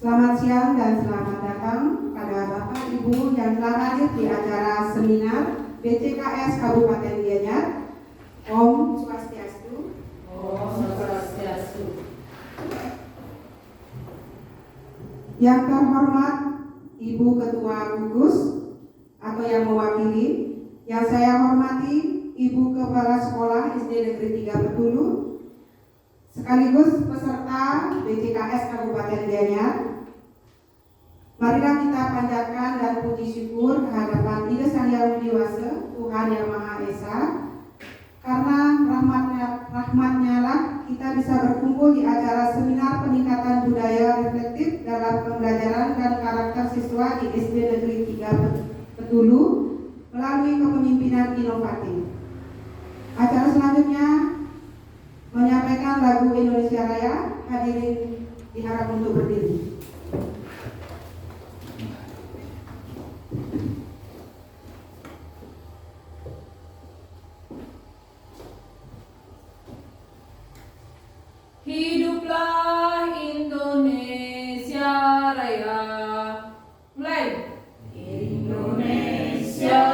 Selamat siang dan selamat datang pada Bapak Ibu yang telah hadir di acara seminar BCKS Kabupaten Gianyar. Om Swastiastu. Om Swastiastu. Yang terhormat Ibu Ketua Gugus atau yang mewakili, yang saya hormati Ibu Kepala Sekolah SD Negeri 3 Betulu, sekaligus peserta BCKS Kabupaten Gianyar. Marilah kita panjatkan dan puji syukur kehadapan Ida Sang Yang Widi-Wase, Tuhan Yang Maha Esa, karena rahmatnya lah kita bisa berkumpul di acara seminar peningkatan budaya reflektif dalam pembelajaran dan karakter siswa di SD Negeri 3 Betulu melalui kepemimpinan inovatif. Acara selanjutnya menyampaikan lagu Indonesia Raya. Hadirin diharap untuk berdiri. Hiduplah Indonesia Raya. Mulai. Indonesia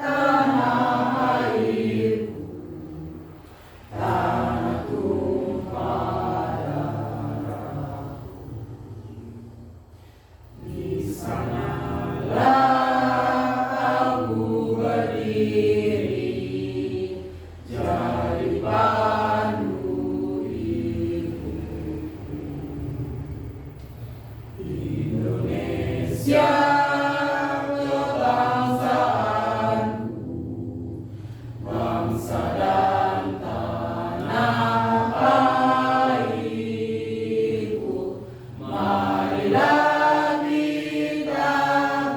tanah airku, tanah tumpah darahku. Di sanalah aku berdiri, jadi pandu Indonesia kebangsaanku, bangsa dan tanah airku. Marilah kita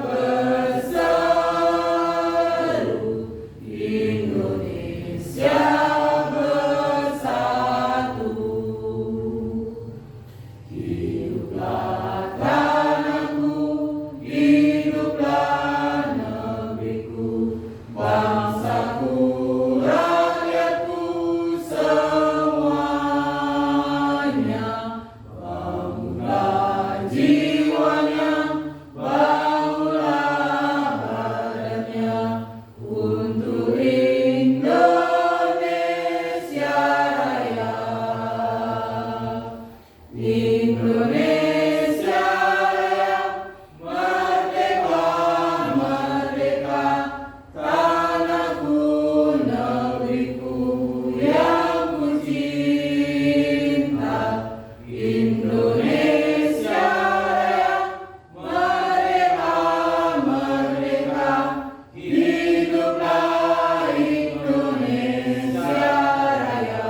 berseru, Indonesia bersatu. Hiduplah tanahku, hiduplah negeriku, bangsaku, rakyatku semuanya. Bangunlah jiwanya, bangunlah badannya untuk Indonesia Raya. Indonesia Raya, merdeka, merdeka, tanahku, negeriku yang ku cinta. Indonesia Raya, merdeka, merdeka, hiduplah Indonesia Raya.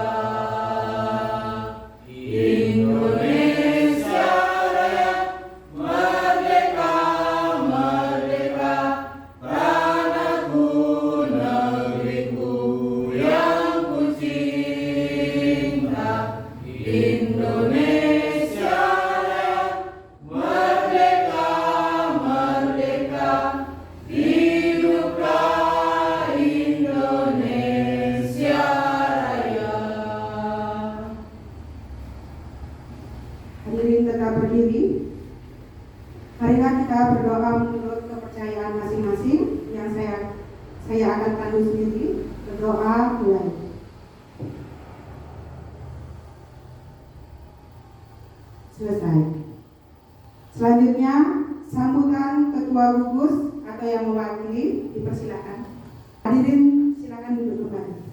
Indonesia Raya, merdeka, merdeka, tanahku, negeriku yang ku cinta. Indonesia Raya, merdeka, merdeka, hiduplah Indonesia Raya. Hadirin tetap berdiri. Marilah kita berdoa menurut kepercayaan masing-masing yang saya akan pandu sendiri. Berdoa mulai. Selesai. Selanjutnya sambutan Ketua Gugus atau yang mewakili dipersilakan. Hadirin silakan duduk kembali.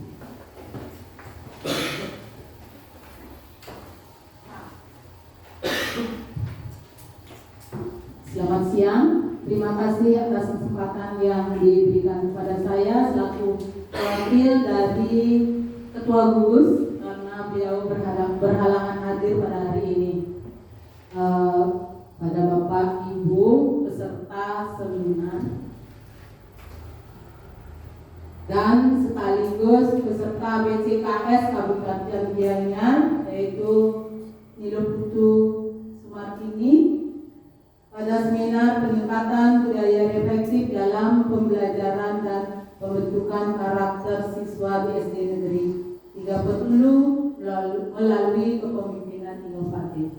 Selamat siang, terima kasih atas kesempatan yang diberikan kepada saya selaku wakil dari Ketua Gugus karena beliau berhalangan hadir pada hari ini. Pada Bapak Ibu peserta seminar dan sekaligus peserta BCKS Kabupaten Gianyar, yaitu Niluputu Sumartini, pada seminar peningkatan budaya refleksif dalam pembelajaran dan pembentukan karakter siswa di SD Negeri 3 Betulu melalui kepemimpinan inovatif.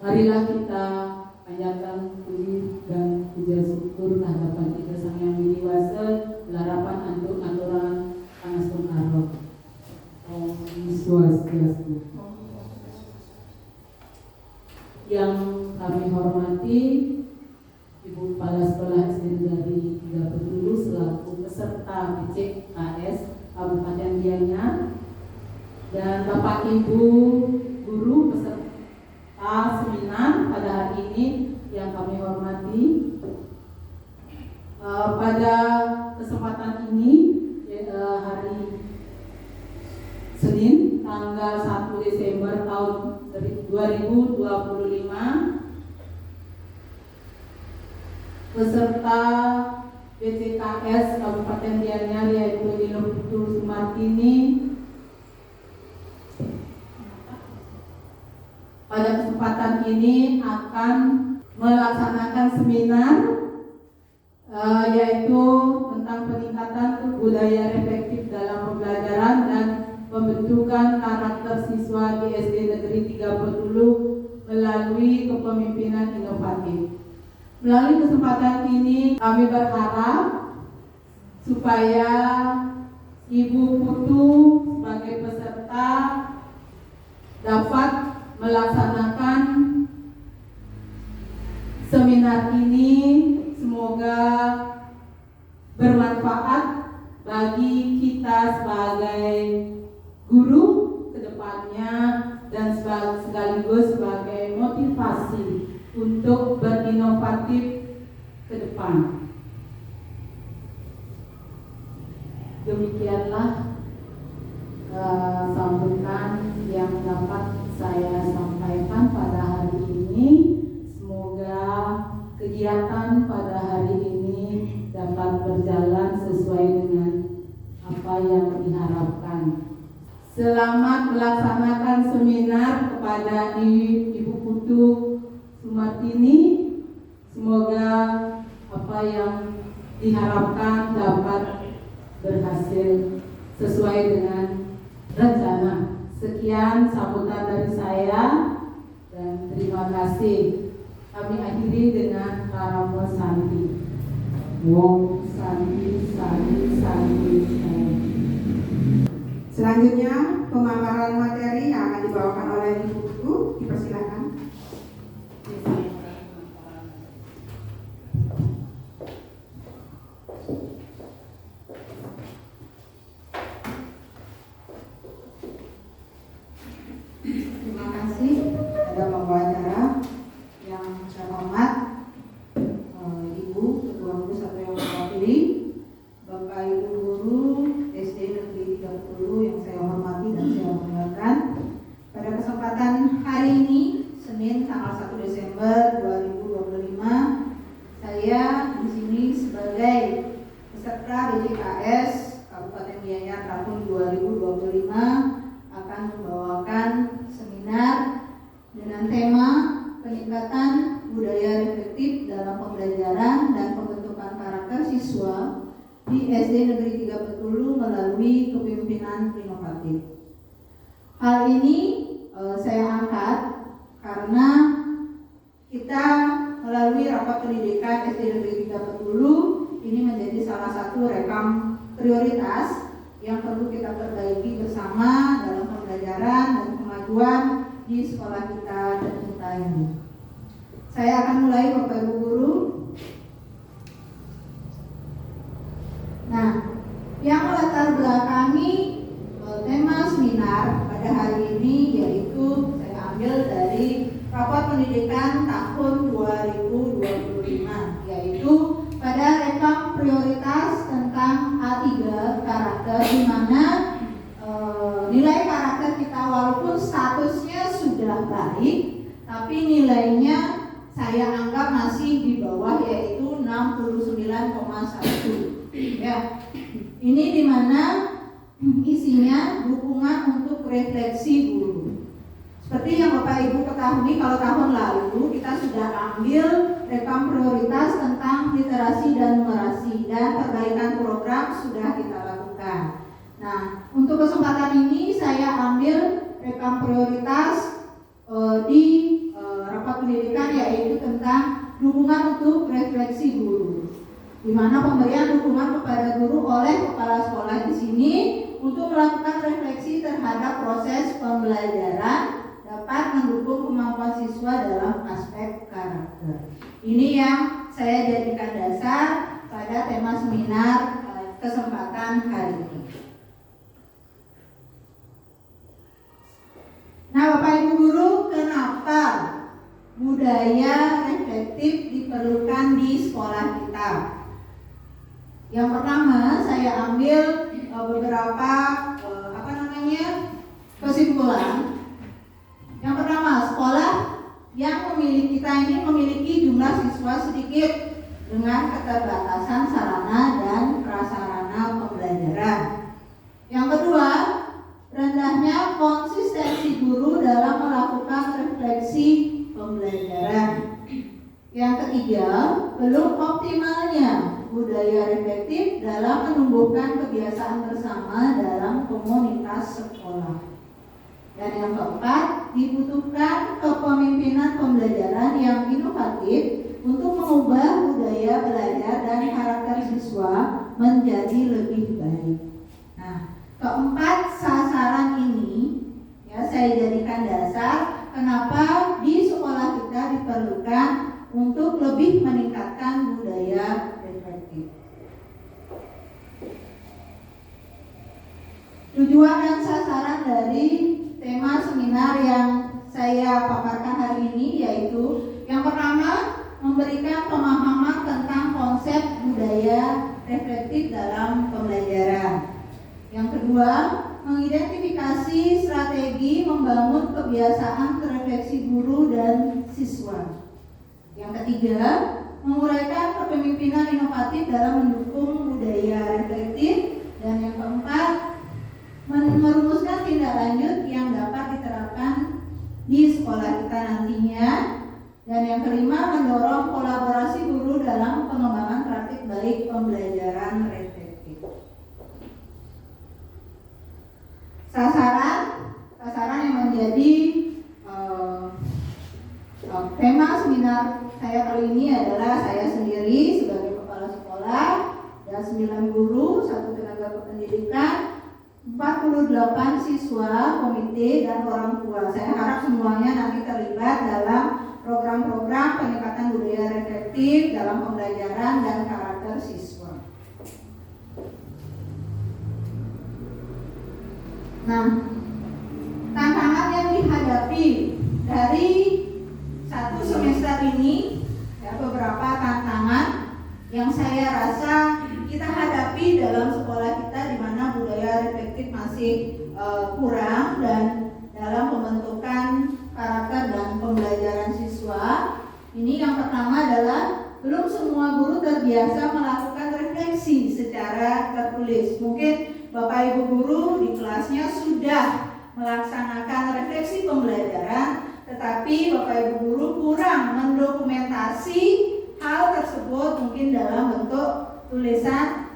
Marilah kita panjatkan puji dan puja syukur kehadapan kita Sang Yang Widi Wasa, harapan antuk aturan panasung arok. Om Swastiastu. Yang kami hormati Ibu Kepala Sekolah SD Negeri 3 Petulu selaku peserta PCKS Kabupaten Gianyar, dan Bapak Ibu guru peserta seminar pada hari ini yang kami hormati. Pada kesempatan ini hari Senin tanggal 1 Desember tahun 2025, peserta PCKS Kabupaten Gianyar yaitu Dino Putu Sumartini pada kesempatan ini akan melaksanakan seminar yaitu tentang peningkatan budaya reflektif dalam pembelajaran dan pembentukan karakter siswa di SD Negeri 3 Petulu melalui kepemimpinan inovatif. Melalui kesempatan ini kami berharap supaya Ibu Putu sebagai peserta dapat melaksanakan seminar ini, semoga bermanfaat bagi kita sebagai guru ke depannya dan sekaligus sebagai motivasi untuk berinovatif ke depan. Demikianlah sambutan yang dapat saya sampaikan pada hari ini. Semoga kegiatan pada hari ini dapat berjalan sesuai dengan apa yang diharapkan. Selamat melaksanakan seminar kepada Ibu Putu Sumartini. Semoga apa yang diharapkan dapat berhasil sesuai dengan rencana. Sekian sambutan dari saya dan terima kasih. Kami akhiri dengan Karamo Santi. Wong Santi Santi Santi Santi. Selanjutnya pemaparan materi yang akan dibawakan oleh Ibu Putu, dipersilakan. Terima kasih ada pembawa acara yang saya hormat, Ibu Ketua Guru atau yang mewakili, Bapak Ibu Guru SD Negeri 30 yang saya hormati dan saya muliakan. Pada kesempatan hari ini, Senin tanggal 1 Desember 2025, saya di sini sebagai peserta PCKS Kabupaten Gianyar tahun 2025 akan membawakan seminar dengan tema peningkatan budaya reflektif dalam pembelajaran dan pembentukan karakter siswa di SD Negeri 3 Petulu melalui kepemimpinan inovatif. Hal ini saya angkat karena kita melalui rapat pendidikan SD Negeri 3 Petulu ini menjadi salah satu rekam prioritas yang perlu kita perbaiki bersama dalam pembelajaran dan kemajuan di sekolah kita dan kita ini. Saya akan mulai, Bapak Ibu Guru. Nah, yang melatar belakangi tema seminar pada hari ini yaitu saya ambil dari rapat pendidikan tahun 2025, yaitu pada rekam prioritas tentang A3 karakter, di mana nilai karakter kita walaupun statusnya sudah baik, tapi nilainya saya anggap masih di bawah, yaitu 69,1. Ya, ini di mana isinya dukungan untuk refleksi guru. Seperti yang Bapak Ibu ketahui, kalau tahun lalu kita sudah ambil rekam prioritas tentang literasi dan numerasi, dan perbaikan program sudah kita lakukan. Nah, untuk kesempatan ini saya ambil rekam prioritas di rapat di mana pemberian dukungan kepada guru oleh kepala sekolah di sini untuk melakukan refleksi terhadap proses pembelajaran dapat mendukung kemampuan siswa dalam aspek karakter. Ini yang saya jadikan dasar pada tema seminar kesempatan hari ini. Nah, Bapak Ibu Guru, kenapa budaya reflektif diperlukan di sekolah kita? Yang pertama, saya ambil beberapa kesimpulan. Yang pertama, sekolah yang kita ini memiliki jumlah siswa sedikit dengan keterbatasan sarana dan prasarana pembelajaran. Yang kedua, rendahnya konsistensi guru dalam melakukan refleksi pembelajaran. Yang ketiga, belum optimalnya budaya reflektif dalam menumbuhkan kebiasaan bersama dalam komunitas sekolah. Dan yang keempat, dibutuhkan kepemimpinan pembelajaran yang inovatif untuk mengubah budaya belajar dan karakter siswa menjadi lebih baik. Nah, keempat sasaran ini ya saya jadikan dasar kenapa di sekolah kita diperlukan untuk lebih meningkatkan budaya reflektif. Tujuan dan sasaran dari tema seminar yang saya paparkan hari ini yaitu yang pertama, memberikan pemahaman tentang konsep budaya reflektif dalam pembelajaran. Yang kedua, mengidentifikasi strategi membangun kebiasaan refleksi guru dan siswa. Yang ketiga, menguraikan kepemimpinan inovatif dalam mendukung budaya reflektif. Dan yang keempat, merumuskan tindak lanjut yang dapat diterapkan di sekolah kita nantinya. Dan yang kelima, mendorong kolaborasi guru dalam pengembangan praktik baik pembelajaran reflektif. Sasaran yang menjadi tema seminar saya kali ini adalah saya sendiri sebagai kepala sekolah dan 9 guru, 1 tenaga kependidikan, 48 siswa, komite, dan orang tua. Saya harap semuanya nanti terlibat dalam program-program peningkatan budaya reflektif dalam pembelajaran dan karakter siswa. Nah, tantangan yang dihadapi dari satu semester ini, ya, beberapa tantangan yang saya rasa kita hadapi dalam sekolah kita di mana budaya reflektif masih kurang dan dalam pembentukan karakter dan pembelajaran siswa. Ini yang pertama adalah belum semua guru terbiasa melakukan refleksi secara tertulis. Mungkin Bapak Ibu guru di kelasnya sudah melaksanakan refleksi pembelajaran, tetapi Bapak Ibu guru kurang mendokumentasi hal tersebut mungkin dalam bentuk tulisan,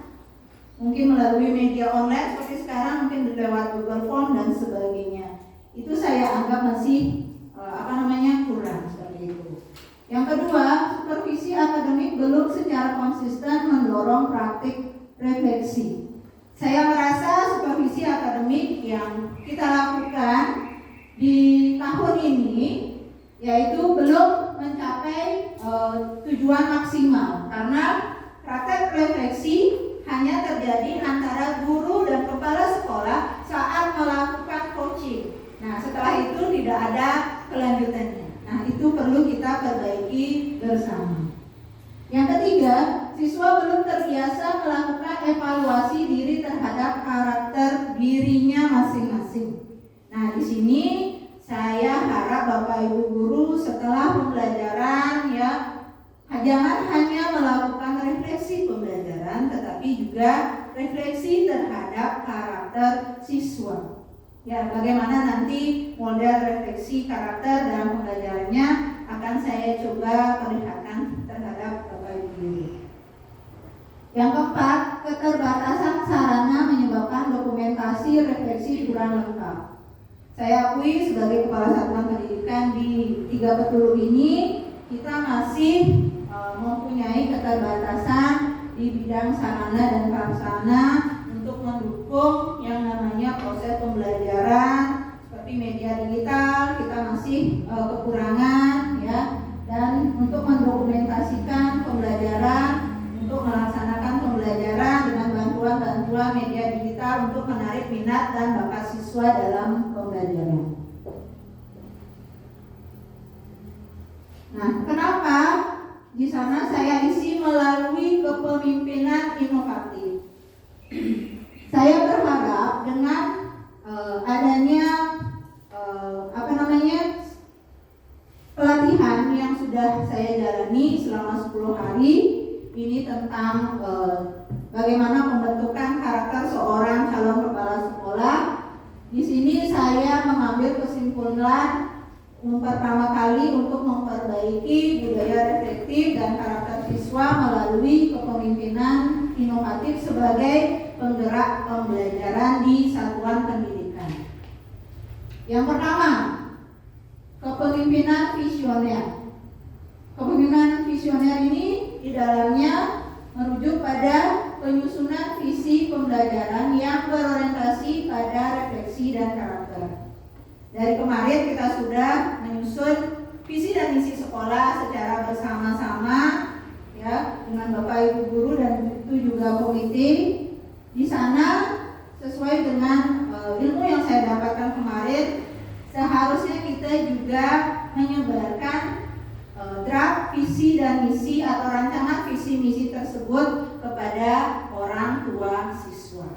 mungkin melalui media online seperti sekarang, mungkin lewat Google Form dan sebagainya. Itu saya anggap masih kurang seperti itu. Yang kedua, supervisi akademik belum secara konsisten mendorong praktik refleksi. Saya merasa supervisi akademik yang kita lakukan di tahun ini yaitu belum mencapai tujuan maksimal karena praktek refleksi hanya terjadi antara guru dan kepala sekolah saat melakukan coaching. Nah, setelah itu tidak ada kelanjutannya. Nah, itu perlu kita perbaiki bersama. Yang ketiga, siswa belum terbiasa melakukan evaluasi diri terhadap karakter dirinya masing-masing. Nah, di sini saya harap Bapak Ibu guru setelah pembelajaran ya jangan hanya melakukan refleksi pembelajaran, tetapi juga refleksi terhadap karakter siswa. Ya, bagaimana nanti model refleksi karakter dalam pembelajarannya akan saya coba perlihatkan terhadap Bapak Ibu guru. Yang keempat, keterbatasan sarana menyebabkan dokumentasi refleksi kurang lengkap. Saya akui sebagai kepala satuan pendidikan di 3 Petulu ini kita masih mempunyai keterbatasan di bidang sarana dan prasarana untuk mendukung yang namanya proses pembelajaran seperti media digital kita masih kekurangan ya, dan untuk mendokumentasikan pembelajaran, untuk melaksanakan pembelajaran dengan bantuan media digital untuk menarik minat dan bakat siswa dalam pembelajaran. Nah, kenapa di sana saya isi melalui kepemimpinan inovatif? Saya berharap dengan adanya pelatihan yang sudah saya jalani selama 10 hari ini tentang bagaimana pembentukan karakter seorang calon kepala sekolah. Di sini saya mengambil kesimpulan pertama kali untuk memperbaiki budaya reflektif dan karakter siswa melalui kepemimpinan inovatif sebagai penggerak pembelajaran di satuan pendidikan. Yang pertama, kepemimpinan visioner. Kepemimpinan visioner ini di dalamnya merujuk pada penyusunan visi pembelajaran yang berorientasi pada refleksi dan karakter. Dari kemarin kita sudah menyusun visi dan misi sekolah secara bersama-sama ya dengan Bapak Ibu guru dan itu juga komite. Di sana sesuai dengan ilmu yang saya dapatkan kemarin, seharusnya kita juga menyebarkan draft visi dan misi atau rancangan visi misi tersebut kepada orang tua siswa.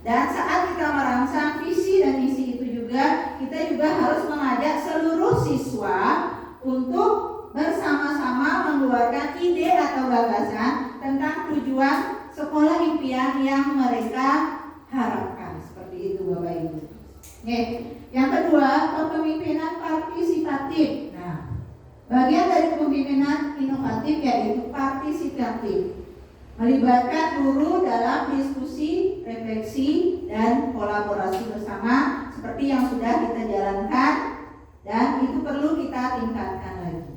Dan saat kita merancang visi dan misi itu juga, kita juga harus mengajak seluruh siswa untuk bersama-sama mengeluarkan ide atau gagasan tentang tujuan sekolah impian yang mereka harapkan. Seperti itu Bapak Ibu. Oke. Yang kedua, kepemimpinan partisipatif. Nah, bagian dari kepemimpinan inovatif yaitu partisipatif, melibatkan guru dalam diskusi, refleksi, dan kolaborasi bersama seperti yang sudah kita jalankan dan itu perlu kita tingkatkan lagi.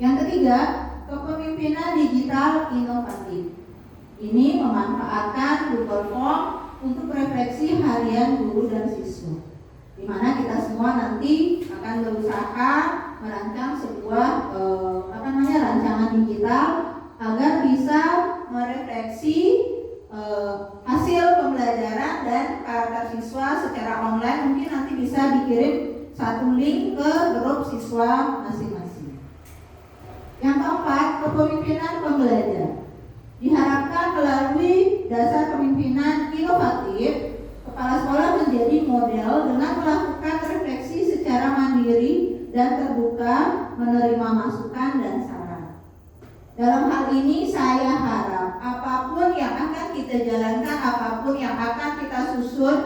Yang ketiga, kepemimpinan digital inovatif. Ini memanfaatkan Google Form untuk refleksi harian guru dan siswa, di mana kita semua nanti akan berusaha merancang sebuah rancangan digital agar bisa merefleksi hasil pembelajaran dan karakter siswa secara online. Mungkin nanti bisa dikirim satu link ke grup siswa masing-masing. Yang keempat, kepemimpinan pembelajar. Diharapkan melalui dasar kepemimpinan inovatif, kepala sekolah menjadi model dengan melakukan refleksi secara mandiri dan terbuka, menerima masukan dan saran. Dalam hal ini saya harap apapun yang akan kita jalankan, apapun yang akan kita susun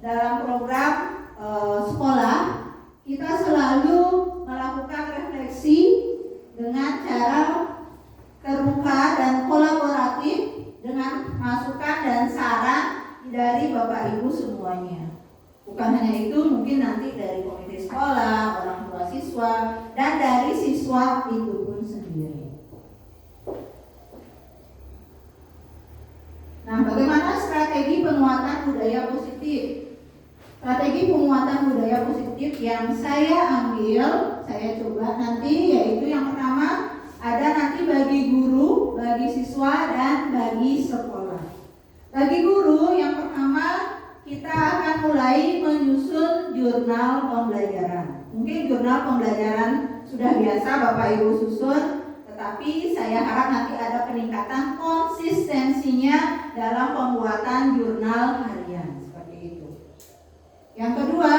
dalam program sekolah, kita selalu melakukan refleksi dengan cara terbuka dan kolaboratif dengan masukan dan saran dari Bapak Ibu semuanya. Bukan hanya itu, mungkin nanti dari komite sekolah, orang tua siswa, dan dari siswa itu pun sendiri. Nah, bagaimana strategi penguatan budaya positif? Strategi penguatan budaya positif yang saya ambil, saya coba nanti, yaitu yang pertama ada nanti bagi guru, bagi siswa, dan bagi sekolah. Bagi guru, yang pertama kita akan mulai menyusun jurnal pembelajaran. Mungkin jurnal pembelajaran sudah biasa Bapak Ibu susun, tetapi saya harap nanti ada peningkatan konsistensinya dalam pembuatan jurnal harian seperti itu. Yang kedua,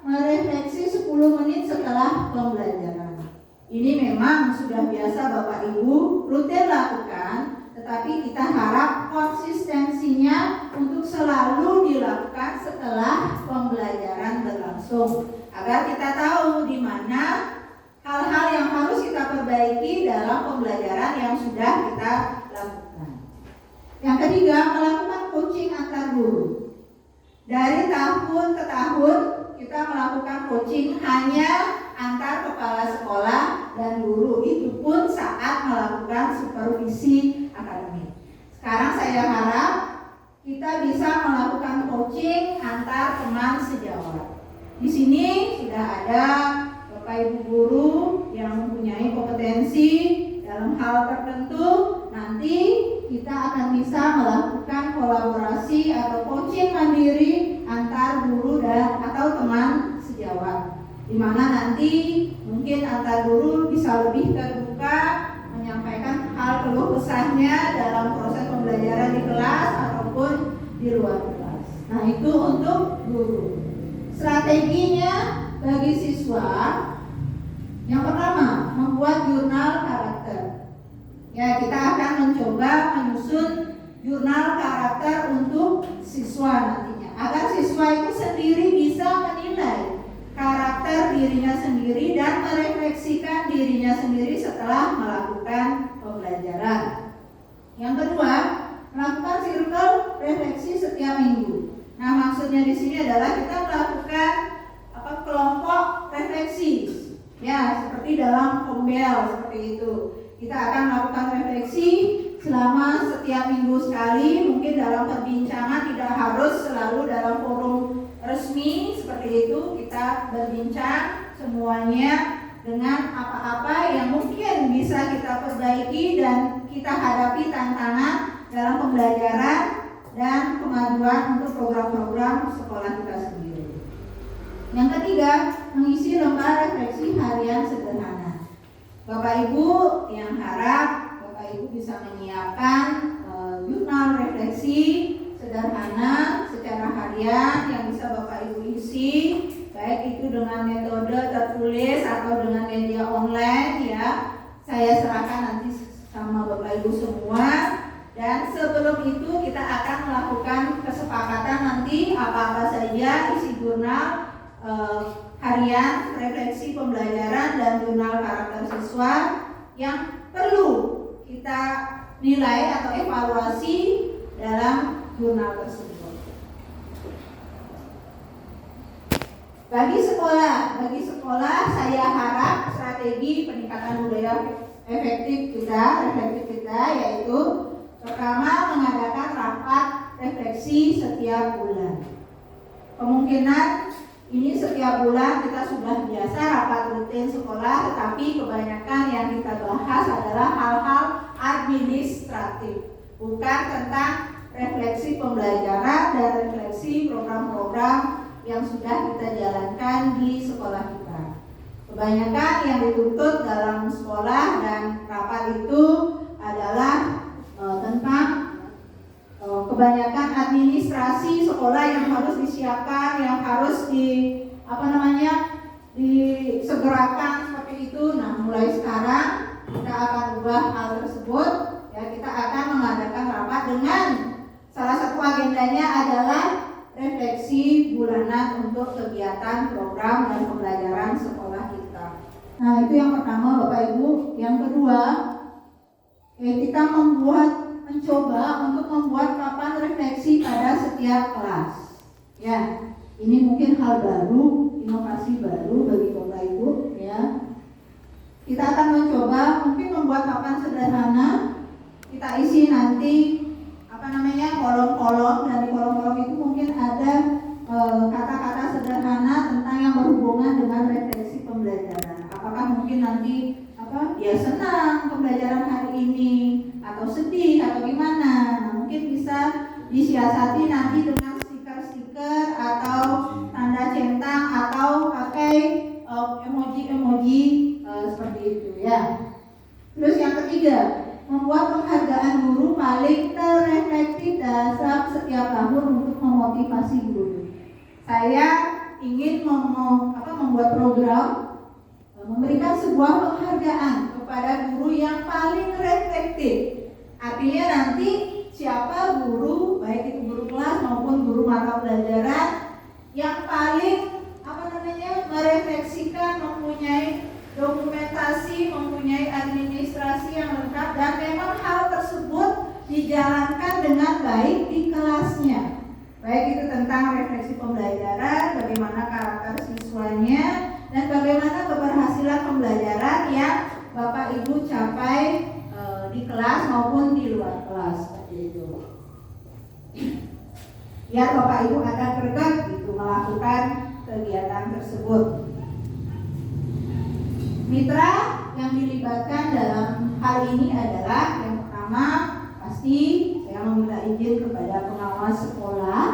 merefleksi 10 menit setelah pembelajaran. Ini memang sudah biasa Bapak Ibu rutin lakukan, tetapi kita harap konsistensinya untuk selalu dilakukan setelah pembelajaran berlangsung, agar kita tahu di mana hal-hal yang harus kita perbaiki dalam pembelajaran yang sudah kita lakukan. Yang ketiga, melakukan coaching antar guru. Dari tahun ke tahun kita melakukan coaching hanya antar kepala sekolah dan guru, itu pun saat melakukan supervisi Sekarang saya harap kita bisa melakukan coaching antar teman sejawat. Di sini sudah ada Bapak Ibu guru yang mempunyai kompetensi dalam hal tertentu. Nanti kita akan bisa melakukan kolaborasi atau coaching mandiri antar guru dan atau teman sejawat, di mana nanti mungkin antar guru bisa lebih terbuka menyampaikan hal keluh kesahnya dalam proses pembelajaran di kelas ataupun di luar kelas. Nah, itu untuk guru. Strateginya bagi siswa, yang pertama, membuat jurnal karakter. Ya, kita akan mencoba menyusun jurnal karakter untuk siswa nantinya, agar siswa itu sendiri bisa menilai karakter dirinya sendiri dan merefleksikan dirinya sendiri setelah melakukan pembelajaran. Yang kedua, melakukan circle refleksi setiap minggu. Nah, maksudnya di sini adalah kita melakukan kelompok refleksi. Ya, seperti dalam Kombel seperti itu. Kita akan melakukan refleksi selama setiap minggu sekali, mungkin dalam perbincangan, tidak harus selalu dalam forum resmi seperti itu. Kita berbincang semuanya dengan apa-apa yang mungkin bisa kita perbaiki dan kita hadapi tantangan dalam pembelajaran dan kemajuan untuk program-program sekolah kita sendiri. Yang ketiga, mengisi lembar refleksi harian sederhana. Bapak Ibu yang harap Bapak Ibu bisa menyiapkan jurnal refleksi sederhana secara harian yang bisa Bapak Ibu isi, baik itu dengan metode tertulis atau dengan media online ya. Saya serahkan nanti sama Bapak Ibu semua. Dan sebelum itu kita akan melakukan kesepakatan nanti apa-apa saja isi jurnal harian, refleksi pembelajaran dan jurnal karakter siswa yang perlu kita nilai atau evaluasi dalam jurnal tersebut. Bagi sekolah saya harap strategi peningkatan budaya reflektif kita yaitu pertama, mengadakan rapat refleksi setiap bulan. Kemungkinan ini setiap bulan kita sudah biasa rapat rutin sekolah, tetapi kebanyakan yang kita bahas adalah hal-hal administratif, bukan tentang refleksi pembelajaran dan refleksi program-program yang sudah kita jalankan di sekolah kita. Kebanyakan yang dituntut dalam sekolah dan rapat itu adalah tentang kebanyakan administrasi sekolah yang harus disiapkan, yang harus disegerakan seperti itu. Nah, mulai sekarang kita akan ubah hal tersebut. Ya, kita akan mengadakan rapat dengan salah satu agendanya adalah refleksi bulanan untuk kegiatan program dan pembelajaran sekolah kita. Nah, itu yang pertama Bapak Ibu. Yang kedua, kita mencoba untuk membuat papan refleksi pada setiap kelas. Ya, ini mungkin hal baru, inovasi baru bagi Bapak Ibu. Ya, kita akan mencoba mungkin membuat papan sederhana. Kita isi nanti kolom-kolom, dan di kolom-kolom itu mungkin ada kata-kata sederhana tentang yang berhubungan dengan refleksi pembelajaran. Apakah mungkin nanti ya senang pembelajaran hari ini, atau sedih, atau gimana. Nah, mungkin bisa disiasati nanti dengan stiker-stiker atau tanda centang atau pakai emoji-emoji seperti itu ya. Terus yang ketiga, membuat penghargaan guru paling terreflektif dalam setiap tahun untuk memotivasi guru. Saya ingin membuat program memberikan sebuah penghargaan kepada guru yang paling reflektif. Artinya nanti siapa guru, baik itu guru kelas maupun guru mata pelajaran yang paling merefleksikan, mempunyai dokumentasi, mempunyai administrasi yang lengkap, dan memang hal tersebut dijalankan dengan baik di kelasnya. Baik itu tentang refleksi pembelajaran, bagaimana karakter siswanya, dan bagaimana keberhasilan pembelajaran yang Bapak Ibu capai di kelas maupun di luar kelas seperti itu. Biar Bapak Ibu akan greget gitu melakukan kegiatan tersebut. Mitra yang dilibatkan dalam hal ini adalah yang pertama pasti saya meminta izin kepada pengawas sekolah,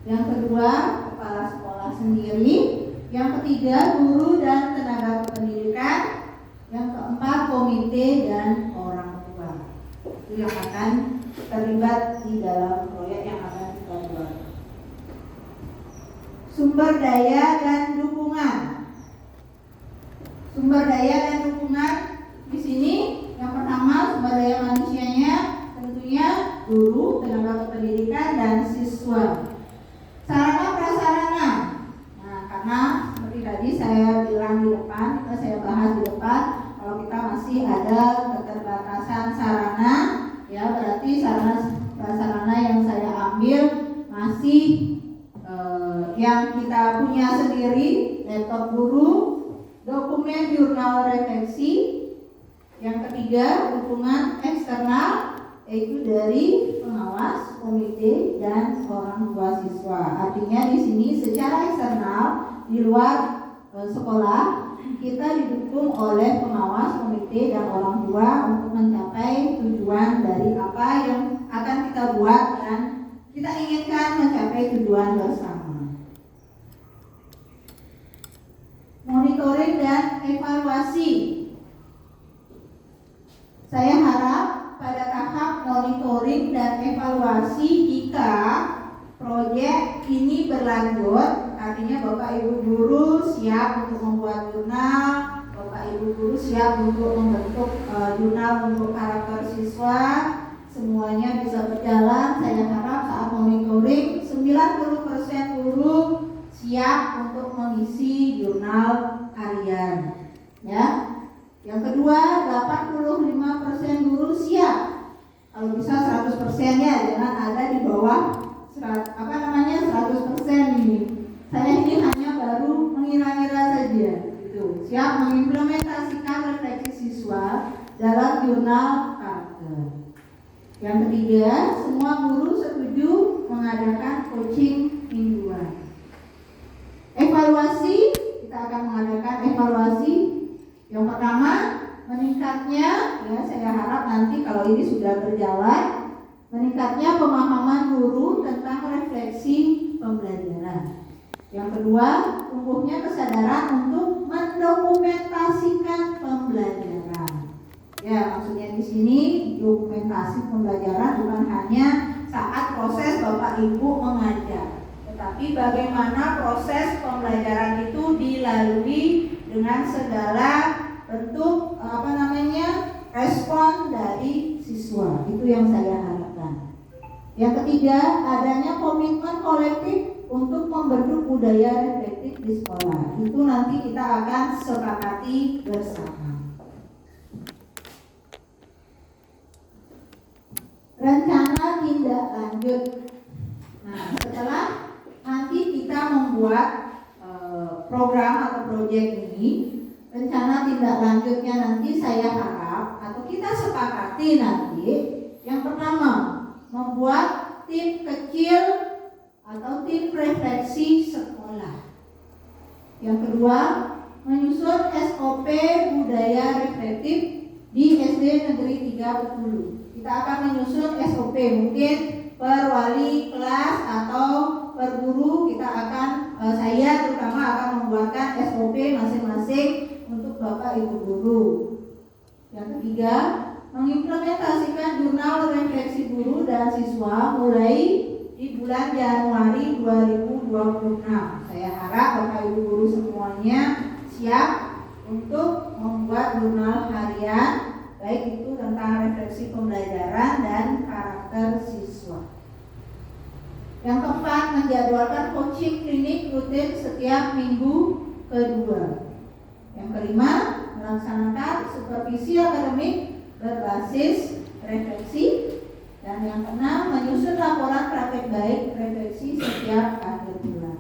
yang kedua kepala sekolah sendiri, yang ketiga guru dan tenaga kependidikan, yang keempat komite dan orang tua. Itu yang akan terlibat di dalam proyek yang akan kita buat. Sumber daya dan dukungan. Sumber daya dan dukungan di sini yang pertama sumber daya manusianya tentunya guru, tenaga kependidikan dan siswa. Sarana prasarana. Nah, karena seperti tadi saya bilang di depan, saya bahas di depan, kalau kita masih ada keterbatasan sarana, ya berarti sarana prasarana yang saya ambil masih yang kita punya sendiri, laptop guru, dokumen jurnal refleksi. Yang ketiga, dukungan eksternal yaitu dari pengawas, komite dan orang tua siswa. Artinya di sini secara eksternal di luar sekolah kita didukung oleh pengawas, komite dan orang tua untuk mencapai tujuan dari apa yang akan kita buat dan kita inginkan mencapai tujuan bersama. Monitoring dan evaluasi. Saya harap pada tahap monitoring dan evaluasi jika proyek ini berlanjut, artinya Bapak Ibu guru siap untuk membuat jurnal, Bapak Ibu guru siap untuk membentuk jurnal untuk karakter siswa, semuanya bisa berjalan. Saya harap saat monitoring 90% guru siap untuk mengisi jurnal harian, ya. Yang kedua, 85% guru siap. Kalau bisa 100% ya, jangan ada di bawah 100% ini. Saya ini hanya baru mengira-ngira saja, gitu. Siap mengimplementasikan refleksi siswa dalam jurnal karakter. Yang ketiga, semua guru setuju mengadakan coaching mingguan. Evaluasi, kita akan mengadakan evaluasi. Yang pertama, meningkatnya, ya saya harap nanti kalau ini sudah berjalan, meningkatnya pemahaman guru tentang refleksi pembelajaran. Yang kedua, tumbuhnya kesadaran untuk mendokumentasikan pembelajaran. Ya, maksudnya di sini dokumentasi pembelajaran bukan hanya saat proses Bapak Ibu mengajar, tetapi bagaimana proses pembelajaran itu dilalui dengan segala bentuk respon dari siswa. Itu yang saya harapkan. Yang ketiga, adanya komitmen kolektif untuk membentuk budaya reflektif di sekolah. Itu nanti kita akan sepakati bersama. Rencana tindak lanjut. Nah, setelah nanti kita membuat program atau proyek ini, rencana tindak lanjutnya nanti saya harap atau kita sepakati nanti, yang pertama membuat tim kecil atau tim refleksi sekolah. Yang kedua, menyusun SOP budaya reflektif di SD Negeri 3 Betulu. Kita akan menyusun SOP, mungkin per wali kelas atau per guru kita akan, saya terutama akan membuatkan SOP masing-masing untuk Bapak Ibu guru. Yang ketiga, mengimplementasikan jurnal refleksi guru dan siswa mulai di bulan Januari 2026. Saya harap Bapak Ibu guru semuanya siap untuk membuat jurnal harian, baik itu tentang refleksi pembelajaran dan karakter siswa. Yang keempat, menjadwalkan coaching klinik rutin setiap minggu kedua. Yang kelima, melaksanakan supervisi akademik berbasis refleksi. Dan yang keenam, menyusun laporan praktek baik refleksi setiap akhir bulan.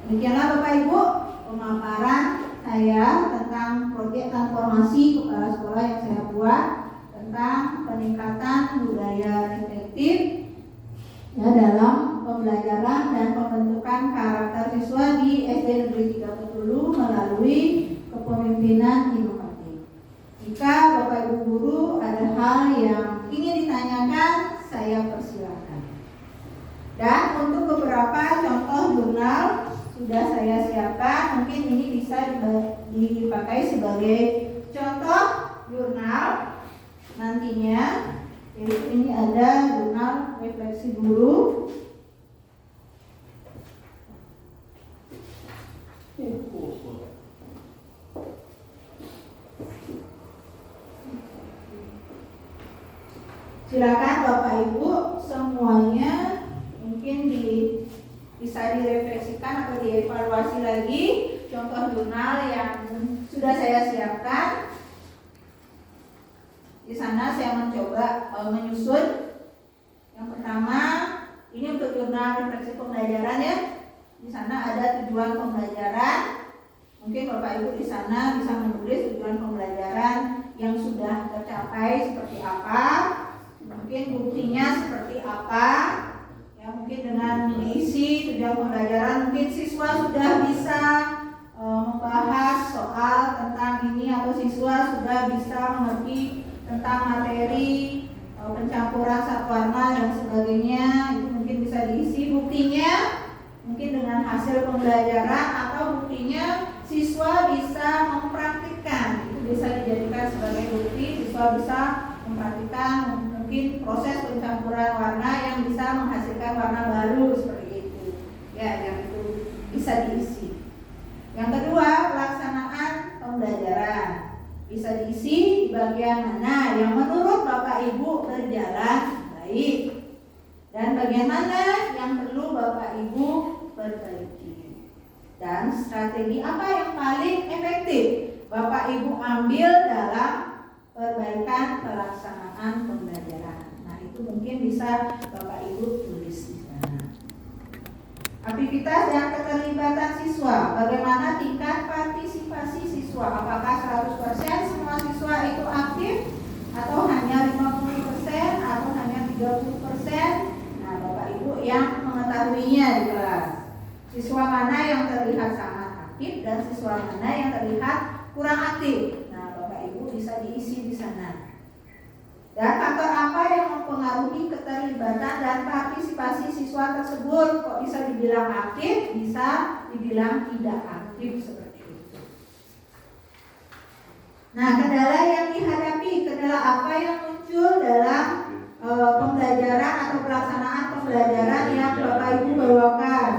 Demikianlah Bapak Ibu pemaparan saya tentang proyek transformasi kepala sekolah yang saya buat. pendidikan karakter siswa di SD Negeri 3 Petulu melalui kepemimpinan inovatif. Jika Bapak Ibu guru ada hal yang ingin ditanyakan, saya persilakan. Dan untuk beberapa contoh jurnal sudah saya siapkan, mungkin ini bisa dipakai sebagai contoh jurnal nantinya. Jadi ini ada jurnal refleksi guru. Silakan Bapak Ibu semuanya mungkin bisa direfleksikan atau dievaluasi lagi contoh jurnal yang sudah saya siapkan. Di sana saya mencoba menyusun. Yang pertama, ini untuk jurnal refleksi pembelajaran ya. Di sana ada tujuan pembelajaran. Mungkin Bapak Ibu di sana bisa menulis tujuan pembelajaran yang sudah tercapai seperti apa, mungkin buktinya seperti apa. Ya, mungkin dengan mengisi tujuan pembelajaran mungkin siswa sudah bisa membahas soal tentang ini, atau siswa sudah bisa mengerti tentang materi pencampuran zat warna dan sebagainya. Itu mungkin bisa diisi buktinya mungkin dengan hasil pembelajaran, atau buktinya siswa bisa mempraktikkan. Itu bisa dijadikan sebagai bukti, siswa bisa mempraktikkan mungkin proses pencampuran warna yang bisa menghasilkan warna baru seperti itu. Ya, yang itu bisa diisi. Yang kedua, pelaksanaan pembelajaran. Bisa diisi di bagian mana yang menurut Bapak Ibu berjalan baik, dan bagian mana yang perlu Bapak Ibu perbaiki, dan strategi apa yang paling efektif Bapak Ibu ambil dalam perbaikan pelaksanaan pembelajaran. Nah, itu mungkin bisa Bapak Ibu tulis di sana. Aktivitas dan keterlibatan siswa, bagaimana tingkat partisipasi siswa, apakah 100% semua siswa itu aktif, atau hanya 50%, atau hanya 30%. Nah, Bapak Ibu yang mengetahuinya di kelas. Siswa mana yang terlihat sangat aktif dan siswa mana yang terlihat kurang aktif. Nah, Bapak Ibu bisa diisi di sana. Dan faktor apa yang mempengaruhi keterlibatan dan partisipasi siswa tersebut? Kok bisa dibilang aktif, bisa dibilang tidak aktif seperti itu. Nah, kendala yang dihadapi, kendala apa yang muncul dalam pembelajaran atau pelaksanaan pembelajaran yang Bapak Ibu bawakan?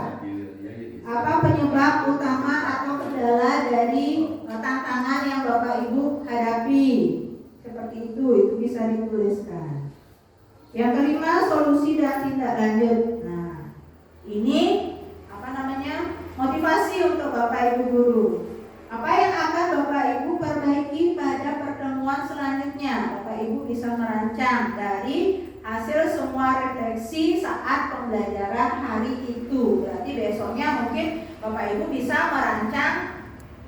Apa penyebab utama atau kendala dari tantangan yang Bapak Ibu hadapi? Seperti itu bisa dituliskan. Yang kelima, solusi dan tindak lanjut. Nah, ini motivasi untuk Bapak Ibu guru. Apa yang akan Bapak Ibu perbaiki pada pertemuan selanjutnya? Bapak Ibu bisa merancang dari hasil semua refleksi saat pembelajaran hari itu. Berarti besoknya mungkin Bapak Ibu bisa merancang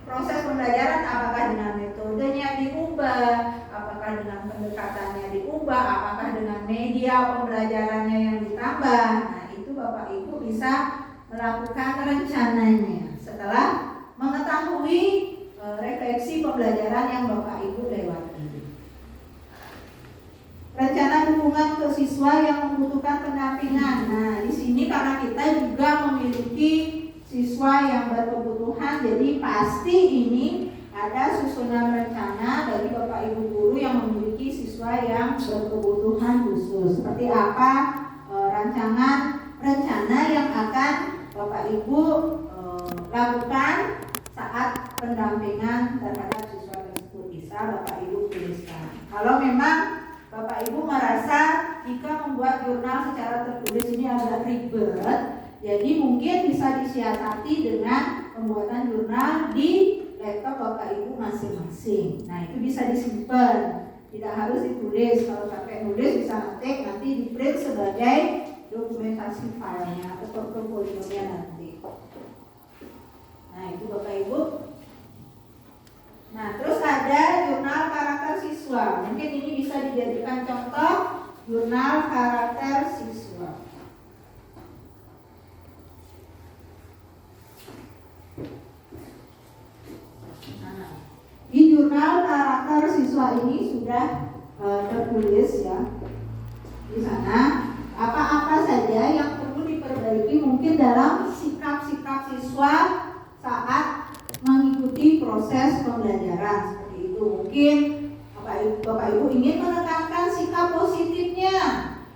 proses pembelajaran, apakah dengan metodenya diubah, apakah dengan pendekatannya diubah, apakah dengan media pembelajarannya yang ditambah. Nah, itu Bapak Ibu bisa melakukan rencananya setelah mengetahui refleksi pembelajaran yang Bapak Ibu lewati. Rencana dukungan ke siswa yang membutuhkan pendampingan. Nah, di sini karena kita juga memiliki siswa yang berkebutuhan, jadi pasti ini ada susunan rencana bagi Bapak Ibu guru yang memiliki siswa yang berkebutuhan khusus. Seperti apa rencana yang akan Bapak Ibu lakukan saat pendampingan terhadap siswa tersebut, bisa Bapak Ibu tuliskan. Kalau memang Bapak Ibu merasa jika membuat jurnal secara tertulis ini agak ribet, jadi mungkin bisa disiasati dengan pembuatan jurnal di laptop Bapak Ibu masing-masing. Nah, itu bisa disimpan, tidak harus ditulis. Kalau sampai nulis bisa ngetik, nanti di print sebagai dokumentasi filenya atau portofolionya nanti. Nah, itu Bapak Ibu. Nah, terus ada jurnal karakter siswa. Mungkin ini bisa dijadikan contoh jurnal karakter siswa. karakter siswa ini sudah tertulis ya di sana apa-apa saja yang perlu diperbaiki mungkin dalam sikap-sikap siswa saat mengikuti proses pembelajaran seperti itu. Mungkin Bapak Ibu ingin menekankan sikap positifnya,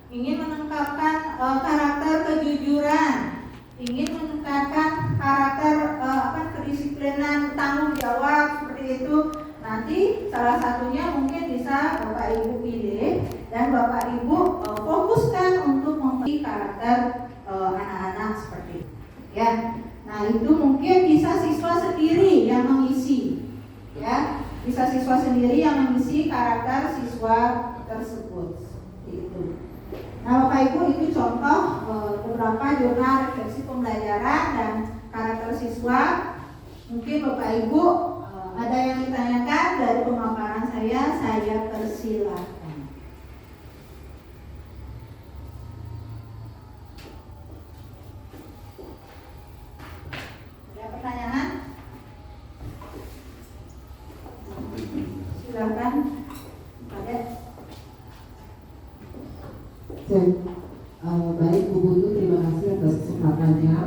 ingin menekankan karakter kejujuran, ingin menekankan karakter kedisiplinan, tanggung jawab seperti itu. Nanti salah satunya mungkin bisa Bapak Ibu pilih dan Bapak Ibu fokuskan untuk memilih karakter anak-anak seperti itu. Ya, nah itu mungkin bisa siswa sendiri yang mengisi, ya, bisa siswa sendiri yang mengisi karakter siswa tersebut. Seperti itu. Nah, Bapak Ibu itu contoh beberapa jurnal refleksi pembelajaran dan karakter siswa. Mungkin Bapak Ibu ada yang ditanyakan dari pemaparan saya persilahkan. Ada pertanyaan? Silakan, Pak. Baik Bu Putu, terima kasih atas kesempatannya.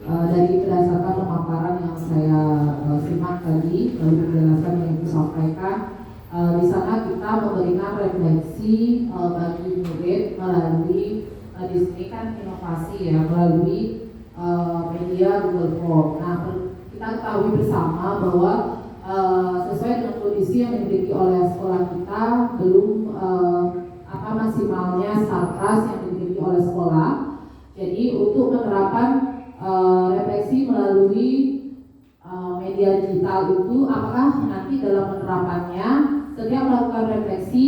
Dari berdasarkan pemaparan yang saya simak tadi, lalu penjelasan yang Ibu sampaikan, di sana kita memberikan refleksi bagi murid melalui di sini kan inovasi ya, melalui media Google Form. Nah, kita ketahui bersama bahwa sesuai dengan kondisi yang dimiliki oleh sekolah kita belum maksimalnya satgas yang dimiliki oleh sekolah. Jadi untuk menerapkan refleksi melalui media digital itu, apakah nanti dalam penerapannya setiap melakukan refleksi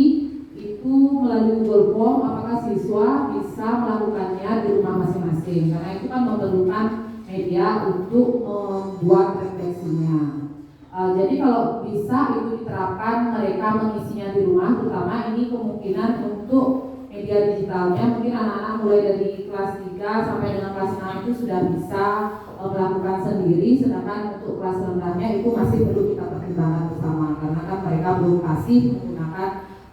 itu melalui Google Form, apakah siswa bisa melakukannya di rumah masing-masing? Karena itu kan memerlukan media untuk membuat refleksinya. Jadi kalau bisa itu diterapkan, mereka mengisinya di rumah, terutama ini kemungkinan untuk media digitalnya mungkin anak-anak mulai dari kelas 3 sampai dengan kelas 6 itu sudah bisa melakukan sendiri, sedangkan untuk kelas rendahnya itu masih perlu kita pertimbangkan bersama karena kan mereka belum kasih menggunakan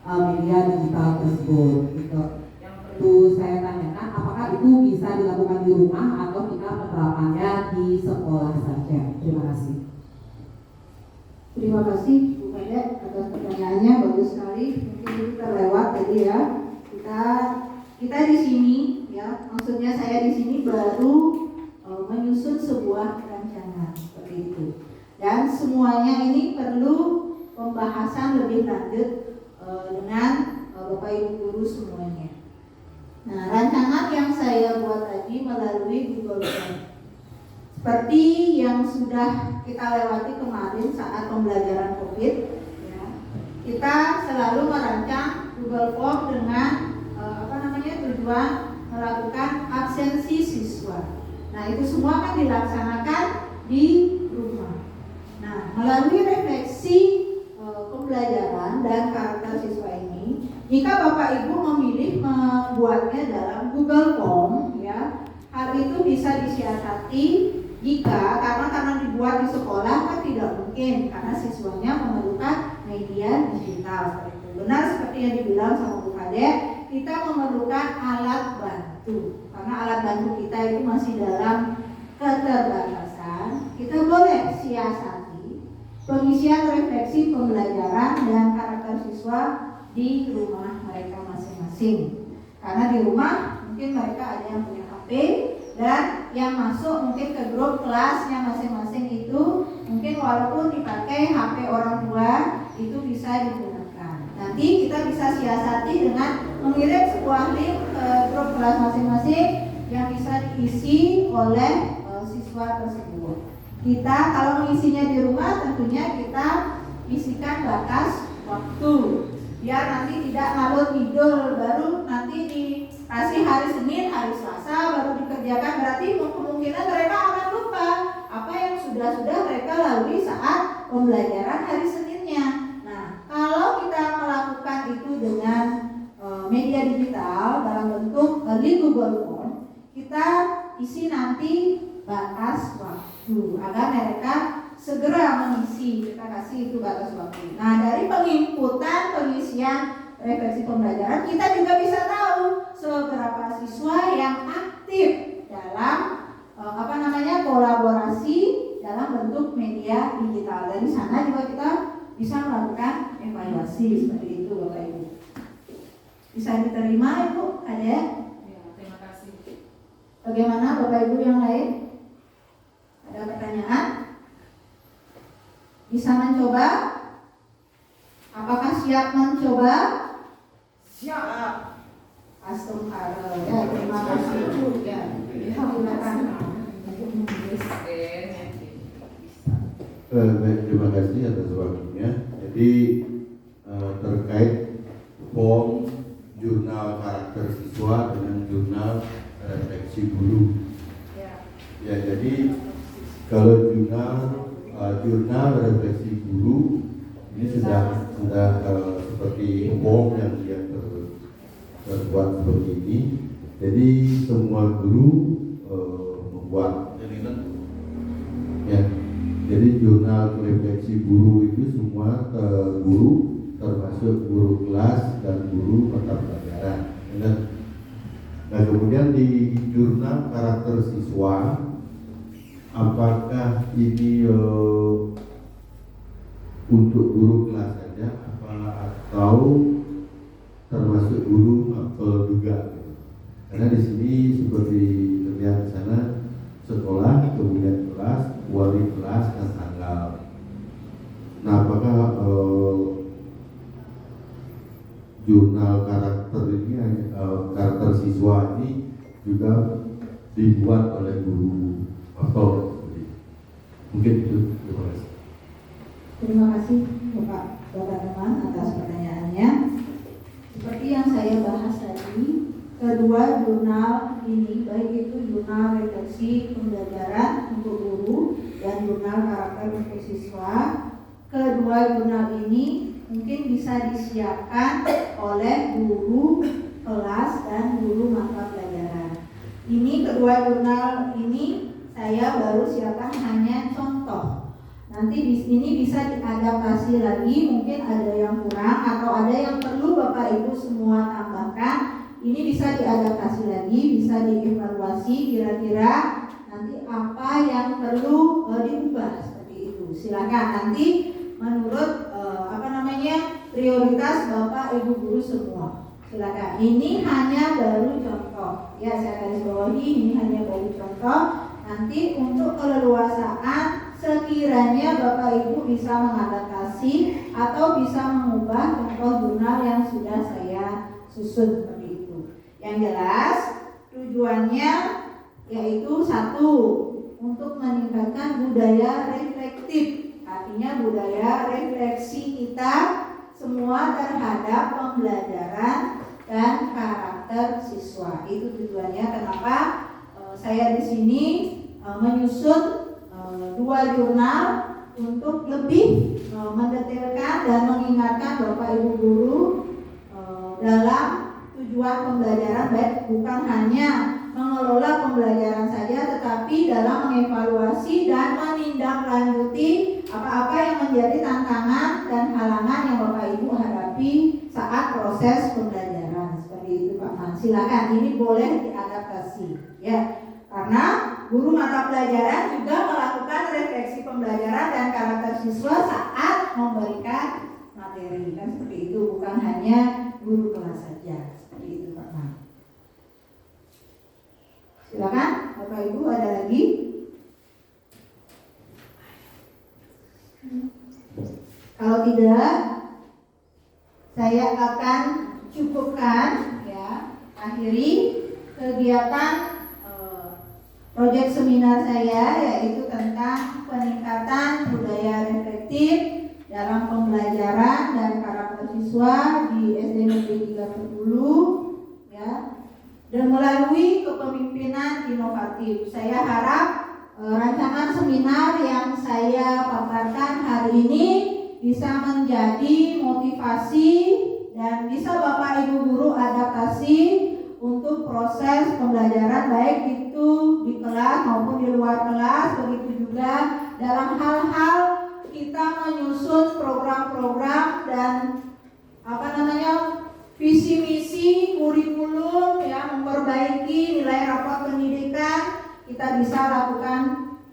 media digital tersebut gitu. Yang perlu saya tanyakan, apakah itu bisa dilakukan di rumah atau kita penerapannya di sekolah saja? Terima kasih. Terima kasih Bu Kadek atas pertanyaannya, bagus sekali. Mungkin itu terlewat tadi ya. Kita di sini ya, maksudnya saya di sini baru menyusun sebuah rancangan seperti itu. Dan semuanya ini perlu pembahasan lebih lanjut dengan Bapak Ibu guru semuanya. Nah, rancangan yang saya buat tadi melalui Google Form. Seperti yang sudah kita lewati kemarin saat pembelajaran COVID, ya, kita selalu merancang Google Form dengan tujuan melakukan absensi siswa. Nah, itu semua kan dilaksanakan di rumah. Nah, melalui refleksi pembelajaran dan karakter siswa ini, jika Bapak Ibu memilih membuatnya dalam Google Form, ya, hal itu bisa disiasati jika karena dibuat di sekolah kan tidak mungkin karena siswanya memerlukan media digital seperti itu. Benar seperti yang dibilang sama Bu Kadek, kita memerlukan alat bantu karena alat bantu kita itu masih dalam keterbatasan. Kita boleh siasati pengisian refleksi pembelajaran dan karakter siswa di rumah mereka masing-masing. Karena di rumah mungkin mereka ada yang punya HP dan yang masuk mungkin ke grup kelasnya masing-masing itu mungkin walaupun dipakai HP orang tua itu bisa digunakan. Nanti kita bisa siasati dengan mengirim sebuah link ke grup kelas masing-masing yang bisa diisi oleh siswa tersebut. Kita kalau mengisinya di rumah tentunya kita isikan batas waktu biar nanti tidak ngalur ngidul, baru nanti dikasih hari Senin, hari Selasa baru dikerjakan, berarti kemungkinan mereka akan lupa apa yang sudah mereka lalui saat pembelajaran hari Seninnya. Nah, kalau kita melakukan itu dengan media digital dalam bentuk link Google Form, kita isi nanti batas waktu agar mereka segera mengisi. Kita kasih itu batas waktu. Nah, dari penginputan pengisian refleksi pembelajaran kita juga bisa tahu seberapa siswa yang aktif dalam kolaborasi dalam bentuk media digital. Dari sana juga kita bisa melakukan evaluasi seperti itu, Bapak Ibu. Bisa diterima, Ibu? Ada? Ya, terima kasih. Bagaimana Bapak Ibu yang lain? Ada pertanyaan? Bisa mencoba? Apakah siap mencoba? Siap. Astagfirullah. Ya, terima kasih Bu. Ya, silakan. Baik, terima kasih atas waktunya. Jadi terkait form jurnal karakter siswa dengan jurnal refleksi guru. Ya, jadi kalau jurnal refleksi guru ini sudah seperti form yang dia terbuat seperti ini. Jadi semua guru membuat. Ya, jadi jurnal refleksi guru itu semua guru, termasuk guru kelas dan guru mata pelajaran. Nah, kemudian di jurnal karakter siswa, apakah ini untuk guru kelas saja, atau termasuk guru mapel juga? Karena di sini seperti terlihat di sana, sekolah, kemudian kelas, wali kelas, dan tanggal. Nah, apakah jurnal karakter ini, karakter siswa ini juga dibuat oleh guru atau mungkin itu? Terima kasih. Terima kasih Bapak teman atas pertanyaannya. Seperti yang saya bahas tadi, kedua jurnal ini, baik itu jurnal refleksi pembelajaran untuk guru dan jurnal karakter untuk siswa, kedua jurnal ini mungkin bisa disiapkan oleh guru kelas dan guru mata pelajaran. Ini kedua jurnal ini saya baru siapkan hanya contoh. Nanti di sini bisa diadaptasi lagi, mungkin ada yang kurang atau ada yang perlu Bapak Ibu semua tambahkan. Ini bisa diadaptasi lagi, bisa dievaluasi kira-kira nanti apa yang perlu diubah seperti itu. Silakan nanti menurut prioritas Bapak Ibu guru semua. Silakan. Ini hanya baru contoh. Ya, saya garis bawahi ini hanya baru contoh. Nanti untuk keleluasaan sekiranya Bapak Ibu bisa mengadaptasi atau bisa mengubah contoh jurnal yang sudah saya susun seperti itu. Yang jelas tujuannya yaitu satu, untuk meningkatkan budaya reflektif. Artinya budaya refleksi kita semua terhadap pembelajaran dan karakter siswa. Itu tujuannya. Kenapa saya di sini menyusun dua jurnal untuk lebih mendetailkan dan mengingatkan Bapak Ibu guru dalam tujuan pembelajaran, baik bukan hanya mengelola pembelajaran saja, tetapi dalam mengevaluasi dan menindaklanjuti apa-apa yang menjadi tantangan dan halangan yang Bapak Ibu hadapi saat proses pembelajaran. Seperti itu Pak Man. Silakan, ini boleh diadaptasi ya. Karena guru mata pelajaran juga melakukan refleksi pembelajaran dan karakter siswa saat memberikan materi, kan seperti itu, bukan hanya guru kelas saja. Seperti itu Pak Man. Silakan Bapak Ibu, ada lagi? Kalau tidak, saya akan cukupkan ya, akhiri kegiatan proyek seminar saya, yaitu tentang peningkatan budaya reflektif dalam pembelajaran dan karakter siswa di SD Negeri 3 Perpulu ya, dan melalui kepemimpinan inovatif. Saya harap rancangan seminar yang saya paparkan hari ini bisa menjadi motivasi dan bisa Bapak Ibu guru adaptasi untuk proses pembelajaran, baik itu di kelas maupun di luar kelas, begitu juga dalam hal-hal program dan visi misi kurikulum ya, memperbaiki nilai rapor pendidikan. Kita bisa lakukan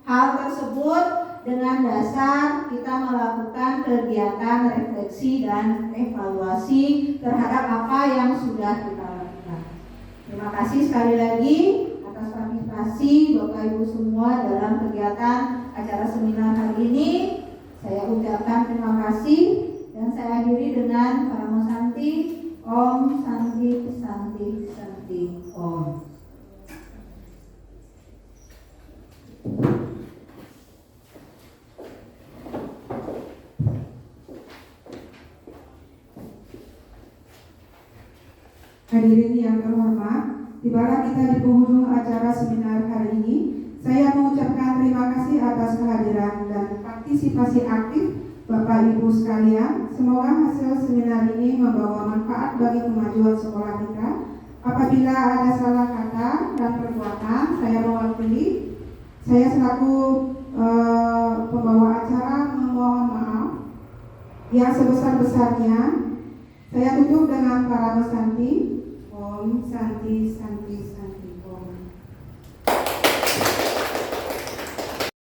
hal tersebut dengan dasar kita melakukan kegiatan refleksi dan evaluasi terhadap apa yang sudah kita lakukan. Terima kasih sekali lagi atas partisipasi Bapak Ibu semua dalam kegiatan acara seminar hari ini. Saya ucapkan terima kasih dan saya akhiri dengan Paramo Santi, Om Santi Santi Santi Om. Hadirin yang terhormat, tibalah kita di penghujung acara seminar hari ini. Saya mengucapkan terima kasih atas kehadiran dan partisipasi aktif Bapak Ibu sekalian. Semoga hasil seminar ini membawa manfaat bagi kemajuan sekolah kita. Apabila ada salah kata dan perbuatan, saya mewakili. Saya selaku pembawa acara memohon maaf yang sebesar-besarnya. Saya tutup dengan Paramo Santi, Om Santi Santi